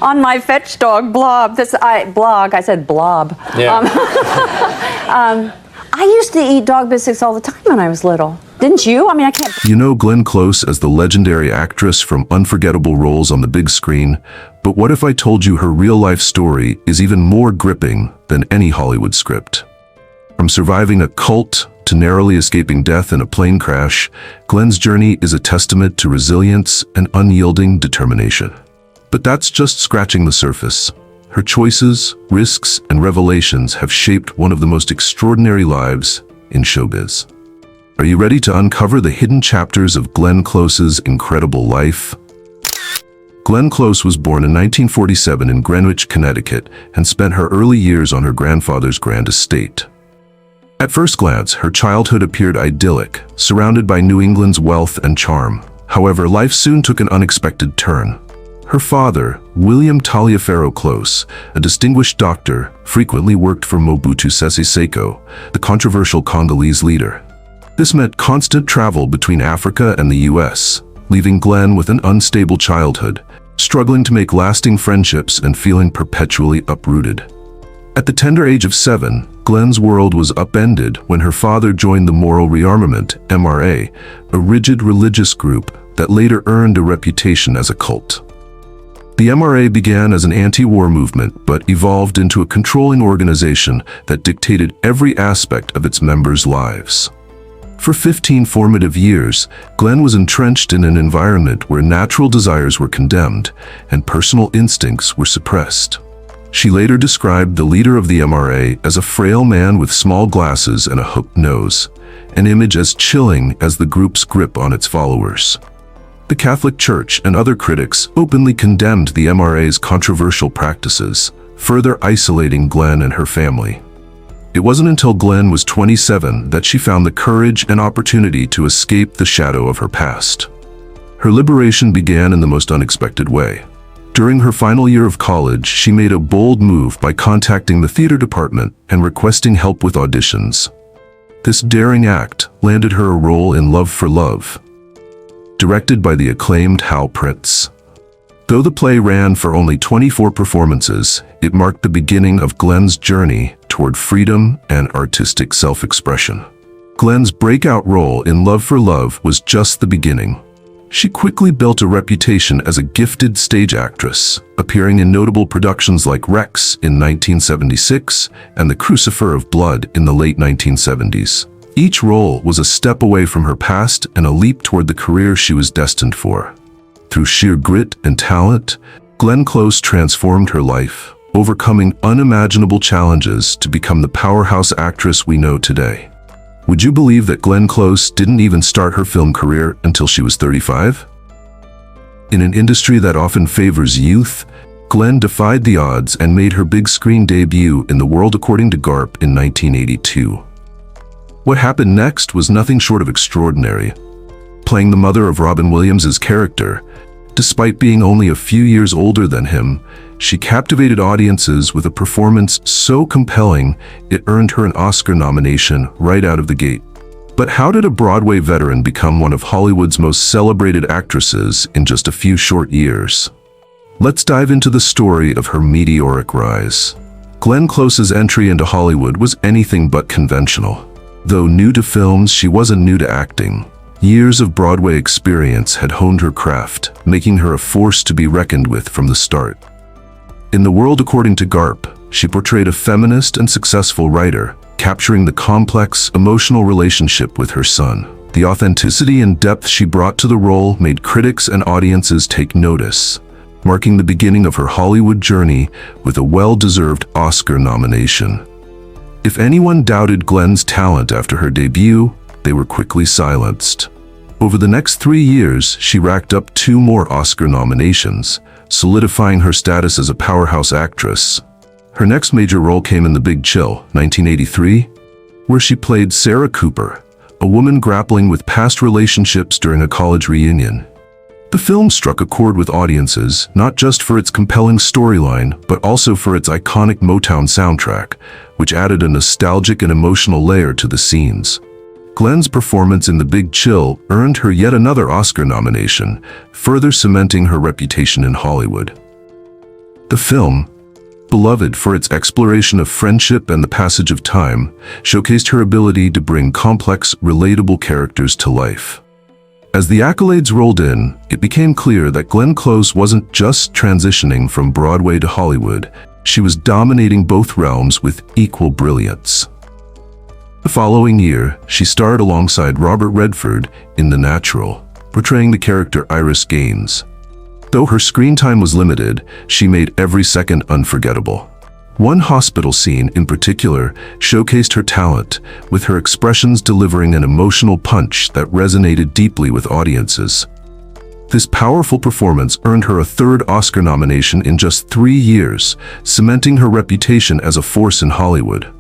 on my fetch dog Blob. I said Blob. Yeah. I used to eat dog biscuits all the time when I was little. Didn't you? I mean, I can't. You know Glenn Close as the legendary actress from unforgettable roles on the big screen, but what if I told you her real-life story is even more gripping than any Hollywood script? From surviving a cult to narrowly escaping death in a plane crash, Glenn's journey is a testament to resilience and unyielding determination. But that's just scratching the surface. Her choices, risks, and revelations have shaped one of the most extraordinary lives in showbiz. Are you ready to uncover the hidden chapters of Glenn Close's incredible life? Glenn Close was born in 1947 in Greenwich, Connecticut, and spent her early years on her grandfather's grand estate. At first glance, her childhood appeared idyllic, surrounded by New England's wealth and charm. However, life soon took an unexpected turn. Her father, William Taliaferro Close, a distinguished doctor, frequently worked for Mobutu Sese Seko, the controversial Congolese leader. This meant constant travel between Africa and the US, leaving Glenn with an unstable childhood, struggling to make lasting friendships and feeling perpetually uprooted. At the tender age of 7, Glenn's world was upended when her father joined the Moral Rearmament, MRA, a rigid religious group that later earned a reputation as a cult. The MRA began as an anti-war movement, but evolved into a controlling organization that dictated every aspect of its members' lives. For 15 formative years, Glenn was entrenched in an environment where natural desires were condemned and personal instincts were suppressed. She later described the leader of the MRA as a frail man with small glasses and a hooked nose, an image as chilling as the group's grip on its followers. The Catholic Church and other critics openly condemned the MRA's controversial practices, further isolating Glenn and her family. It wasn't until Glenn was 27 that she found the courage and opportunity to escape the shadow of her past. Her liberation began in the most unexpected way. During her final year of college, she made a bold move by contacting the theater department and requesting help with auditions. This daring act landed her a role in Love for Love, directed by the acclaimed Hal Prince. Though the play ran for only 24 performances, it marked the beginning of Glenn's journey toward freedom and artistic self-expression. Glenn's breakout role in Love for Love was just the beginning. She quickly built a reputation as a gifted stage actress, appearing in notable productions like Rex in 1976 and The Crucifer of Blood in the late 1970s. Each role was a step away from her past and a leap toward the career she was destined for. Through sheer grit and talent, Glenn Close transformed her life, overcoming unimaginable challenges to become the powerhouse actress we know today. Would you believe that Glenn Close didn't even start her film career until she was 35? In an industry that often favors youth, Glenn defied the odds and made her big screen debut in The World According to Garp in 1982. What happened next was nothing short of extraordinary. Playing the mother of Robin Williams' character, despite being only a few years older than him, she captivated audiences with a performance so compelling it earned her an Oscar nomination right out of the gate. But how did a Broadway veteran become one of Hollywood's most celebrated actresses in just a few short years? Let's dive into the story of her meteoric rise. Glenn Close's entry into Hollywood was anything but conventional. Though new to films, she wasn't new to acting. Years of Broadway experience had honed her craft, making her a force to be reckoned with from the start. In The World According to Garp, she portrayed a feminist and successful writer, capturing the complex, emotional relationship with her son. The authenticity and depth she brought to the role made critics and audiences take notice, marking the beginning of her Hollywood journey with a well-deserved Oscar nomination. If anyone doubted Glenn's talent after her debut, they were quickly silenced. Over the next 3 years, she racked up 2 more Oscar nominations, solidifying her status as a powerhouse actress. Her next major role came in The Big Chill, 1983, where she played Sarah Cooper, a woman grappling with past relationships during a college reunion. The film struck a chord with audiences, not just for its compelling storyline, but also for its iconic Motown soundtrack, which added a nostalgic and emotional layer to the scenes. Glenn's performance in The Big Chill earned her yet another Oscar nomination, further cementing her reputation in Hollywood. The film, beloved for its exploration of friendship and the passage of time, showcased her ability to bring complex, relatable characters to life. As the accolades rolled in, it became clear that Glenn Close wasn't just transitioning from Broadway to Hollywood, she was dominating both realms with equal brilliance. The following year, she starred alongside Robert Redford in The Natural, portraying the character Iris Gaines. Though her screen time was limited, she made every second unforgettable. One hospital scene in particular showcased her talent, with her expressions delivering an emotional punch that resonated deeply with audiences. This powerful performance earned her a third Oscar nomination in just 3 years, cementing her reputation as a force in Hollywood.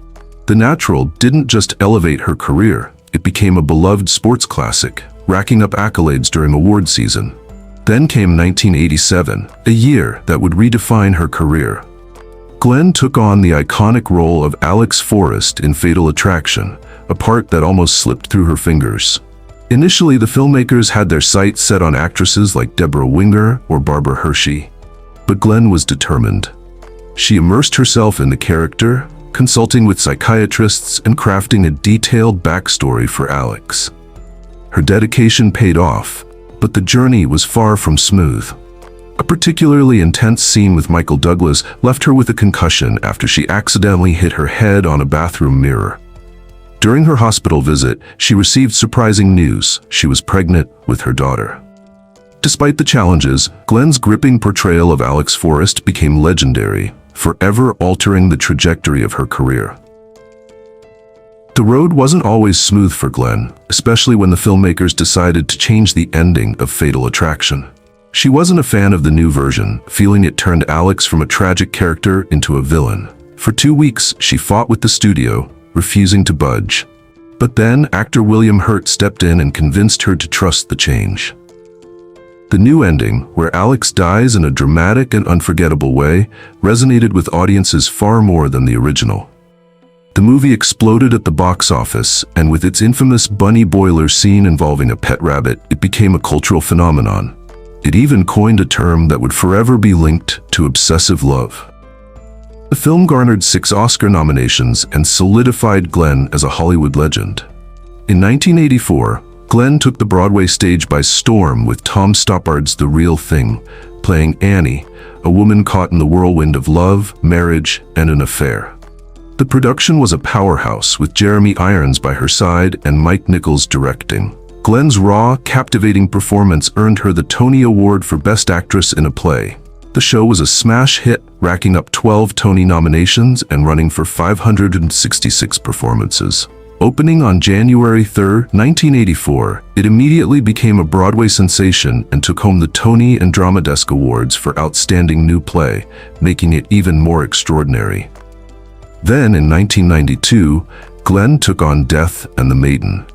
The Natural didn't just elevate her career, it became a beloved sports classic, racking up accolades during award season. Then came 1987, a year that would redefine her career. Glenn took on the iconic role of Alex Forrest in Fatal Attraction, a part that almost slipped through her fingers. Initially, the filmmakers had their sights set on actresses like Deborah Winger or Barbara Hershey. But Glenn was determined. She immersed herself in the character, consulting with psychiatrists and crafting a detailed backstory for Alex. Her dedication paid off, but the journey was far from smooth. A particularly intense scene with Michael Douglas left her with a concussion after she accidentally hit her head on a bathroom mirror. During her hospital visit, she received surprising news: she was pregnant with her daughter. Despite the challenges, Glenn's gripping portrayal of Alex Forrest became legendary, forever altering the trajectory of her career. The road wasn't always smooth for Glenn, especially when the filmmakers decided to change the ending of Fatal Attraction. She wasn't a fan of the new version, feeling it turned Alex from a tragic character into a villain. For 2 weeks, she fought with the studio, refusing to budge. But then, actor William Hurt stepped in and convinced her to trust the change. The new ending, where Alex dies in a dramatic and unforgettable way, resonated with audiences far more than the original. The movie exploded at the box office, and with its infamous bunny boiler scene involving a pet rabbit, it became a cultural phenomenon. It even coined a term that would forever be linked to obsessive love. The film garnered 6 Oscar nominations and solidified Glenn as a Hollywood legend. In 1984, Glenn took the Broadway stage by storm with Tom Stoppard's The Real Thing, playing Annie, a woman caught in the whirlwind of love, marriage, and an affair. The production was a powerhouse, with Jeremy Irons by her side and Mike Nichols directing. Glenn's raw, captivating performance earned her the Tony Award for Best Actress in a Play. The show was a smash hit, racking up 12 Tony nominations and running for 566 performances. Opening on January 3, 1984, it immediately became a Broadway sensation and took home the Tony and Drama Desk Awards for Outstanding New Play, making it even more extraordinary. Then, in 1992, Glenn took on Death and the Maiden,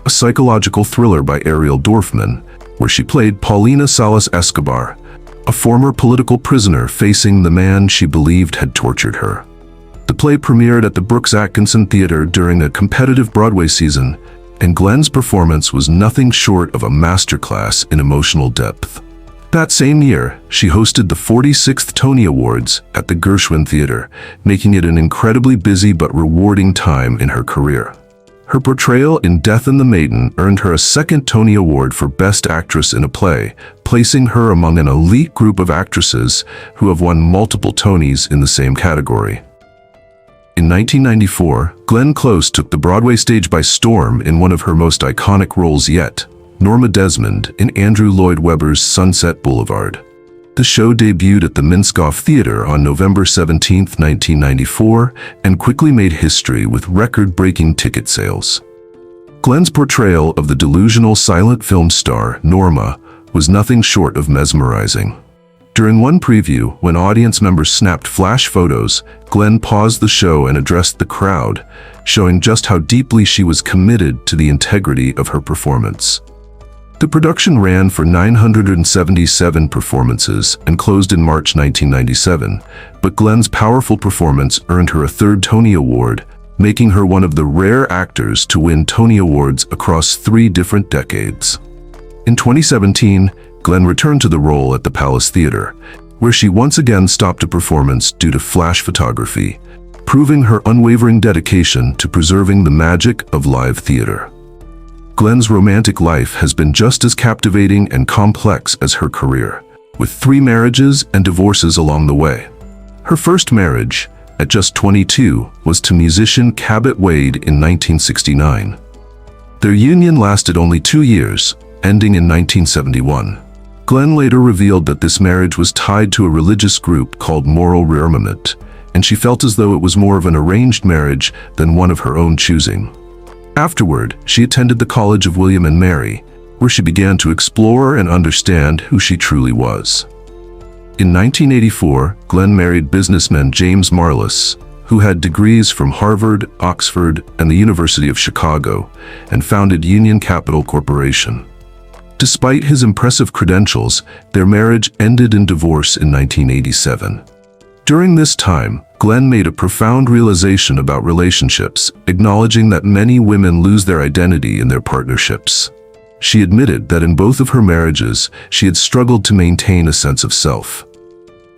a psychological thriller by Ariel Dorfman, where she played Paulina Salas Escobar, a former political prisoner facing the man she believed had tortured her. The play premiered at the Brooks Atkinson Theater during a competitive Broadway season, and Glenn's performance was nothing short of a masterclass in emotional depth. That same year, she hosted the 46th Tony Awards at the Gershwin Theater, making it an incredibly busy but rewarding time in her career. Her portrayal in Death and the Maiden earned her a 2nd Tony Award for Best Actress in a Play, placing her among an elite group of actresses who have won multiple Tonys in the same category. In 1994, Glenn Close took the Broadway stage by storm in one of her most iconic roles yet, Norma Desmond in Andrew Lloyd Webber's Sunset Boulevard. The show debuted at the Minskoff Theater on November 17, 1994, and quickly made history with record-breaking ticket sales. Glenn's portrayal of the delusional silent film star, Norma, was nothing short of mesmerizing. During one preview, when audience members snapped flash photos, Glenn paused the show and addressed the crowd, showing just how deeply she was committed to the integrity of her performance. The production ran for 977 performances and closed in March 1997, but Glenn's powerful performance earned her a 3rd Tony Award, making her one of the rare actors to win Tony Awards across 3 different decades. In 2017, Glenn returned to the role at the Palace Theater, where she once again stopped a performance due to flash photography, proving her unwavering dedication to preserving the magic of live theater. Glen's romantic life has been just as captivating and complex as her career, with 3 marriages and divorces along the way. Her first marriage, at just 22, was to musician Cabot Wade in 1969. Their union lasted only 2 years, ending in 1971. Glen later revealed that this marriage was tied to a religious group called Moral Rearmament, and she felt as though it was more of an arranged marriage than one of her own choosing. Afterward, she attended the College of William and Mary, where she began to explore and understand who she truly was. In 1984, Glen married businessman James Marlis, who had degrees from Harvard, Oxford, and the University of Chicago, and founded Union Capital Corporation. Despite his impressive credentials, their marriage ended in divorce in 1987. During this time, Glen made a profound realization about relationships, acknowledging that many women lose their identity in their partnerships. She admitted that in both of her marriages, she had struggled to maintain a sense of self.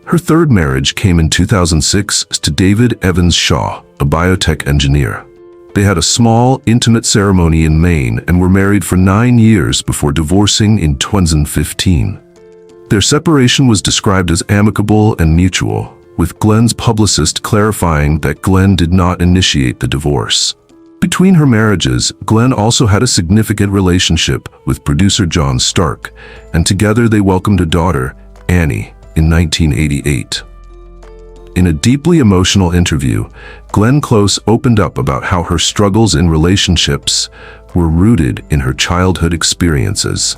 Her third marriage came in 2006 to David Evans Shaw, a biotech engineer. They had a small, intimate ceremony in Maine and were married for 9 years before divorcing in 2015. Their separation was described as amicable and mutual, with Glen's publicist clarifying that Glen did not initiate the divorce. Between her marriages, Glen also had a significant relationship with producer John Stark, and together they welcomed a daughter, Annie, in 1988. In a deeply emotional interview, Glenn Close opened up about how her struggles in relationships were rooted in her childhood experiences.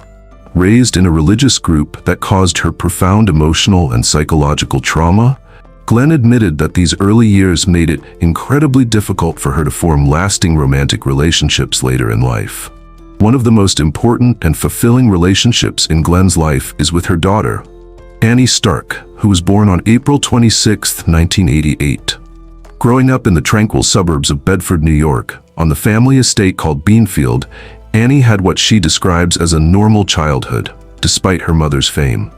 Raised in a religious group that caused her profound emotional and psychological trauma, Glenn admitted that these early years made it incredibly difficult for her to form lasting romantic relationships later in life. One of the most important and fulfilling relationships in Glenn's life is with her daughter, Annie Stark, who was born on April 26, 1988. Growing up in the tranquil suburbs of Bedford, New York, on the family estate called Beanfield, Annie had what she describes as a normal childhood, despite her mother's fame.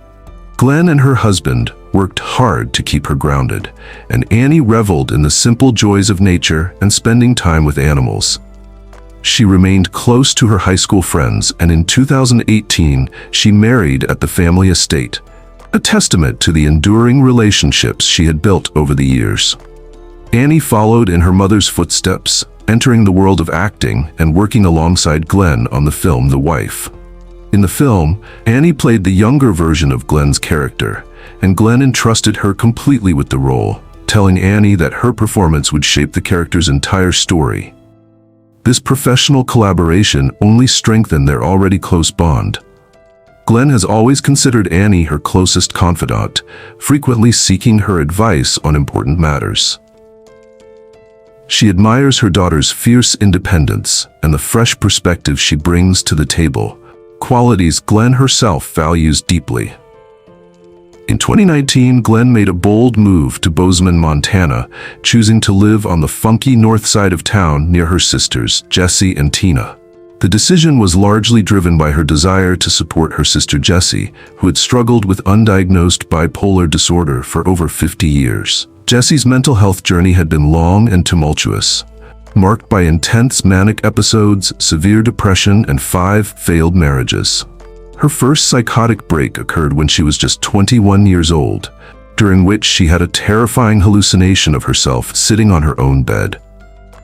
Glenn and her husband worked hard to keep her grounded, and Annie reveled in the simple joys of nature and spending time with animals. She remained close to her high school friends, and in 2018, she married at the family estate, a testament to the enduring relationships she had built over the years. Annie followed in her mother's footsteps, entering the world of acting and working alongside Glenn on the film The Wife. In the film, Annie played the younger version of Glenn's character, and Glenn entrusted her completely with the role, telling Annie that her performance would shape the character's entire story. This professional collaboration only strengthened their already close bond. Glenn has always considered Annie her closest confidant, frequently seeking her advice on important matters. She admires her daughter's fierce independence and the fresh perspective she brings to the table, qualities Glenn herself values deeply. In 2019, Glenn made a bold move to Bozeman, Montana, choosing to live on the funky north side of town near her sisters, Jessie and Tina. The decision was largely driven by her desire to support her sister Jessie, who had struggled with undiagnosed bipolar disorder for over 50 years. Jessie's mental health journey had been long and tumultuous, marked by intense manic episodes, severe depression, and 5 failed marriages. Her first psychotic break occurred when she was just 21 years old, during which she had a terrifying hallucination of herself sitting on her own bed.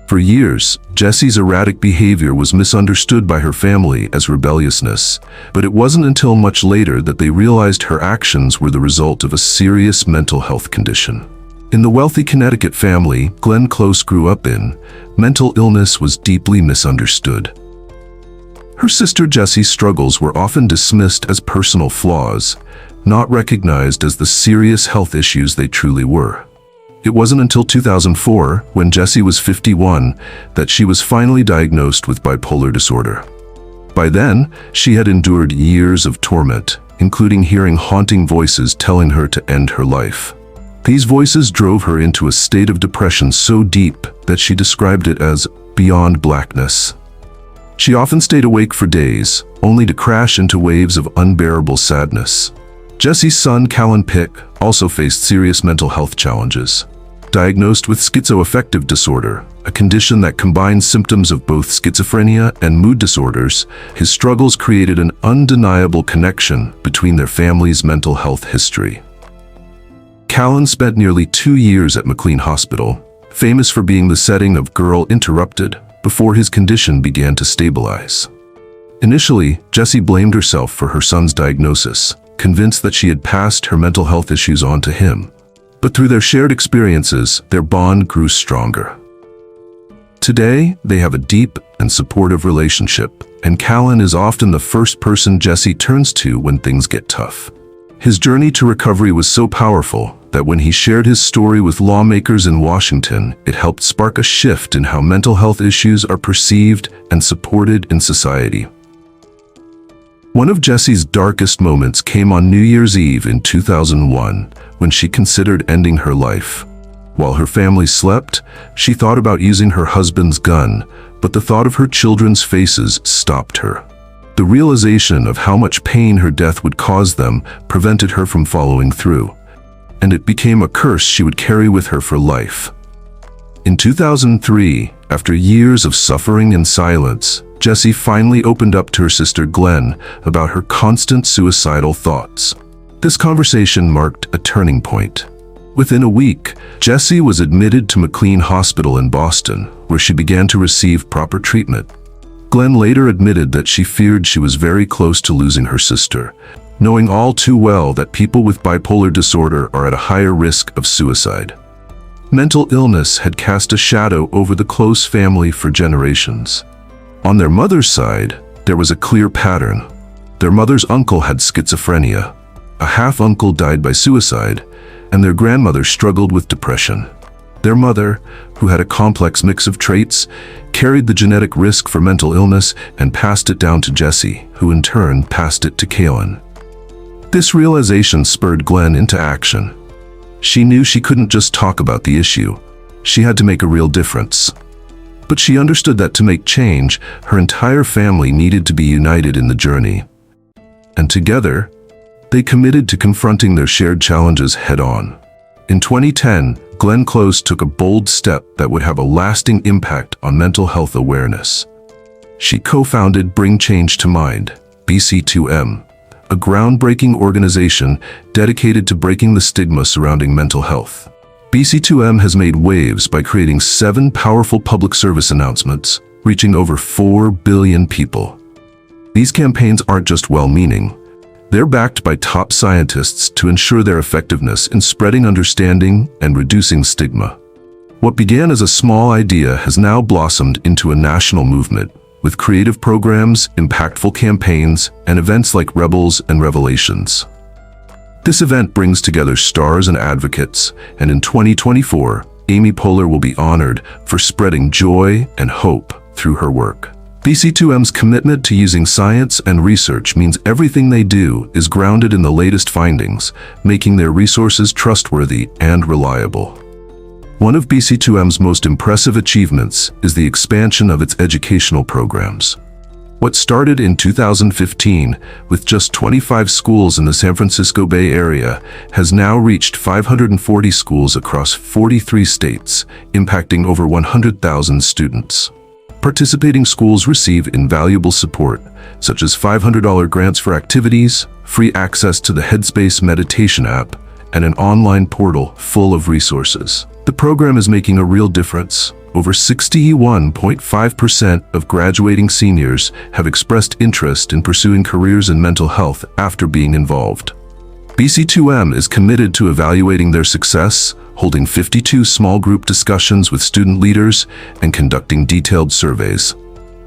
For years, Jessie's erratic behavior was misunderstood by her family as rebelliousness, but it wasn't until much later that they realized her actions were the result of a serious mental health condition. In the wealthy Connecticut family Glenn Close grew up in, mental illness was deeply misunderstood. Her sister Jessie's struggles were often dismissed as personal flaws, not recognized as the serious health issues they truly were. It wasn't until 2004, when Jessie was 51, that she was finally diagnosed with bipolar disorder. By then, she had endured years of torment, including hearing haunting voices telling her to end her life. These voices drove her into a state of depression so deep that she described it as beyond blackness. She often stayed awake for days, only to crash into waves of unbearable sadness. Jesse's son, Callan Pick, also faced serious mental health challenges. Diagnosed with schizoaffective disorder, a condition that combines symptoms of both schizophrenia and mood disorders, his struggles created an undeniable connection between their family's mental health history. Callan spent nearly 2 years at McLean Hospital, famous for being the setting of Girl Interrupted, before his condition began to stabilize. Initially, Jessie blamed herself for her son's diagnosis, convinced that she had passed her mental health issues on to him. But through their shared experiences, their bond grew stronger. Today, they have a deep and supportive relationship, and Callan is often the first person Jessie turns to when things get tough. His journey to recovery was so powerful that when he shared his story with lawmakers in Washington, it helped spark a shift in how mental health issues are perceived and supported in society. One of Jessie's darkest moments came on New Year's Eve in 2001, when she considered ending her life. While her family slept, she thought about using her husband's gun, but the thought of her children's faces stopped her. The realization of how much pain her death would cause them prevented her from following through, and it became a curse she would carry with her for life. In 2003, after years of suffering and silence, Jessie finally opened up to her sister Glenn about her constant suicidal thoughts. This conversation marked a turning point. Within a week, Jessie was admitted to McLean Hospital in Boston, where she began to receive proper treatment. Glenn later admitted that she feared she was very close to losing her sister, knowing all too well that people with bipolar disorder are at a higher risk of suicide. Mental illness had cast a shadow over the close family for generations. On their mother's side, there was a clear pattern. Their mother's uncle had schizophrenia, a half-uncle died by suicide, and their grandmother struggled with depression. Their mother, who had a complex mix of traits, carried the genetic risk for mental illness and passed it down to Jessie, who in turn passed it to Callan. This realization spurred Glenn into action. She knew she couldn't just talk about the issue. She had to make a real difference. But she understood that to make change, her entire family needed to be united in the journey. And together, they committed to confronting their shared challenges head-on. In 2010, Glenn Close took a bold step that would have a lasting impact on mental health awareness. She co-founded Bring Change to Mind, BC2M, a groundbreaking organization dedicated to breaking the stigma surrounding mental health. BC2M has made waves by creating 7 powerful public service announcements, reaching over 4 billion people. These campaigns aren't just well-meaning. They're backed by top scientists to ensure their effectiveness in spreading understanding and reducing stigma. What began as a small idea has now blossomed into a national movement, with creative programs, impactful campaigns, and events like Rebels and Revelations. This event brings together stars and advocates, and in 2024, Amy Poehler will be honored for spreading joy and hope through her work. BC2M's commitment to using science and research means everything they do is grounded in the latest findings, making their resources trustworthy and reliable. One of BC2M's most impressive achievements is the expansion of its educational programs. What started in 2015 with just 25 schools in the San Francisco Bay Area has now reached 540 schools across 43 states, impacting over 100,000 students. Participating schools receive invaluable support, such as $500 grants for activities, free access to the Headspace meditation app, and an online portal full of resources. The program is making a real difference. Over 61.5% of graduating seniors have expressed interest in pursuing careers in mental health after being involved. BC2M is committed to evaluating their success, holding 52 small group discussions with student leaders, and conducting detailed surveys.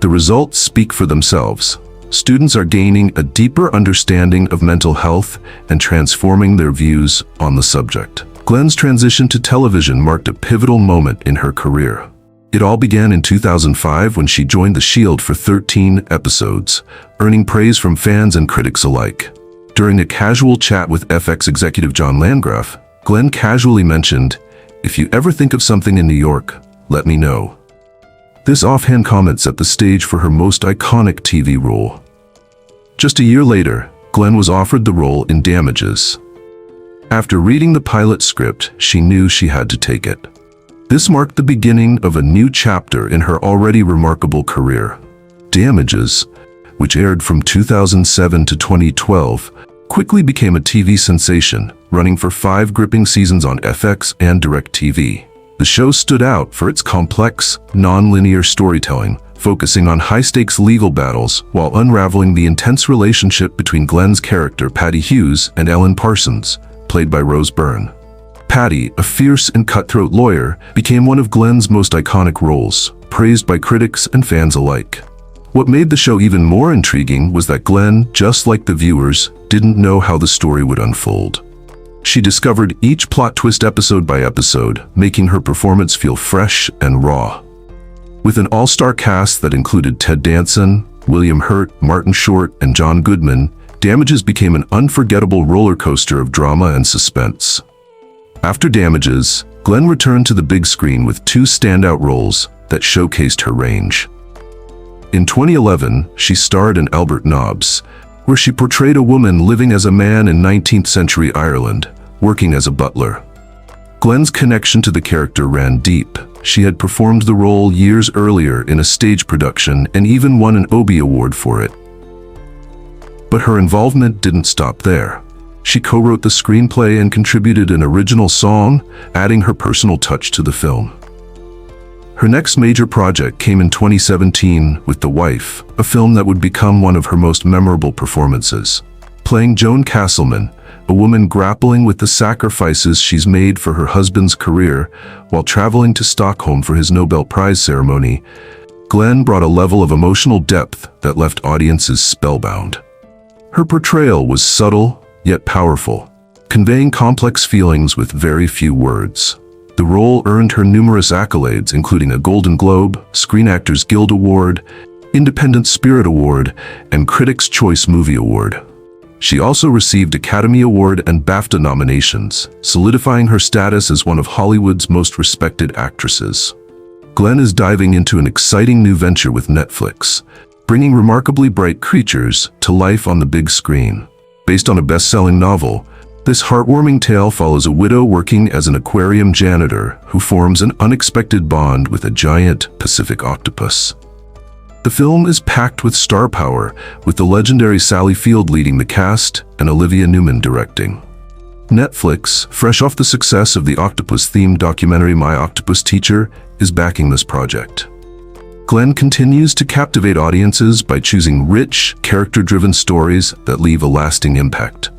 The results speak for themselves. Students are gaining a deeper understanding of mental health and transforming their views on the subject. Glenn's transition to television marked a pivotal moment in her career. It all began in 2005 when she joined The Shield for 13 episodes, earning praise from fans and critics alike. During a casual chat with FX executive John Landgraf, Glenn casually mentioned, "If you ever think of something in New York, let me know." This offhand comment set the stage for her most iconic TV role. Just a year later, Glenn was offered the role in Damages. After reading the pilot script, she knew she had to take it. This marked the beginning of a new chapter in her already remarkable career. Damages, which aired from 2007 to 2012, quickly became a TV sensation, running for 5 gripping seasons on FX and DirecTV. The show stood out for its complex, non-linear storytelling, focusing on high-stakes legal battles while unraveling the intense relationship between Glenn's character Patty Hughes and Ellen Parsons, played by Rose Byrne. Patty, a fierce and cutthroat lawyer, became one of Glenn's most iconic roles, praised by critics and fans alike. What made the show even more intriguing was that Glenn, just like the viewers, didn't know how the story would unfold. She discovered each plot twist episode by episode, making her performance feel fresh and raw. With an all-star cast that included Ted Danson, William Hurt, Martin Short, and John Goodman, Damages became an unforgettable roller coaster of drama and suspense. After Damages, Glenn returned to the big screen with 2 standout roles that showcased her range. In 2011, she starred in Albert Nobbs, where she portrayed a woman living as a man in 19th century Ireland, working as a butler. Glenn's connection to the character ran deep. She had performed the role years earlier in a stage production and even won an Obie Award for it. But her involvement didn't stop there. She co-wrote the screenplay and contributed an original song, adding her personal touch to the film. Her next major project came in 2017 with The Wife, a film that would become one of her most memorable performances. Playing Joan Castleman, a woman grappling with the sacrifices she's made for her husband's career while traveling to Stockholm for his Nobel Prize ceremony, Glenn brought a level of emotional depth that left audiences spellbound. Her portrayal was subtle, yet powerful, conveying complex feelings with very few words. The role earned her numerous accolades, including a Golden Globe, Screen Actors Guild Award, Independent Spirit Award, and Critics' Choice Movie Award. She also received Academy Award and BAFTA nominations, solidifying her status as one of Hollywood's most respected actresses. Glenn is diving into an exciting new venture with Netflix, bringing remarkably bright creatures to life on the big screen. Based on a best-selling novel, this heartwarming tale follows a widow working as an aquarium janitor who forms an unexpected bond with a giant Pacific octopus. The film is packed with star power, with the legendary Sally Field leading the cast and Olivia Newman directing. Netflix, fresh off the success of the octopus-themed documentary My Octopus Teacher, is backing this project. Glenn continues to captivate audiences by choosing rich, character-driven stories that leave a lasting impact.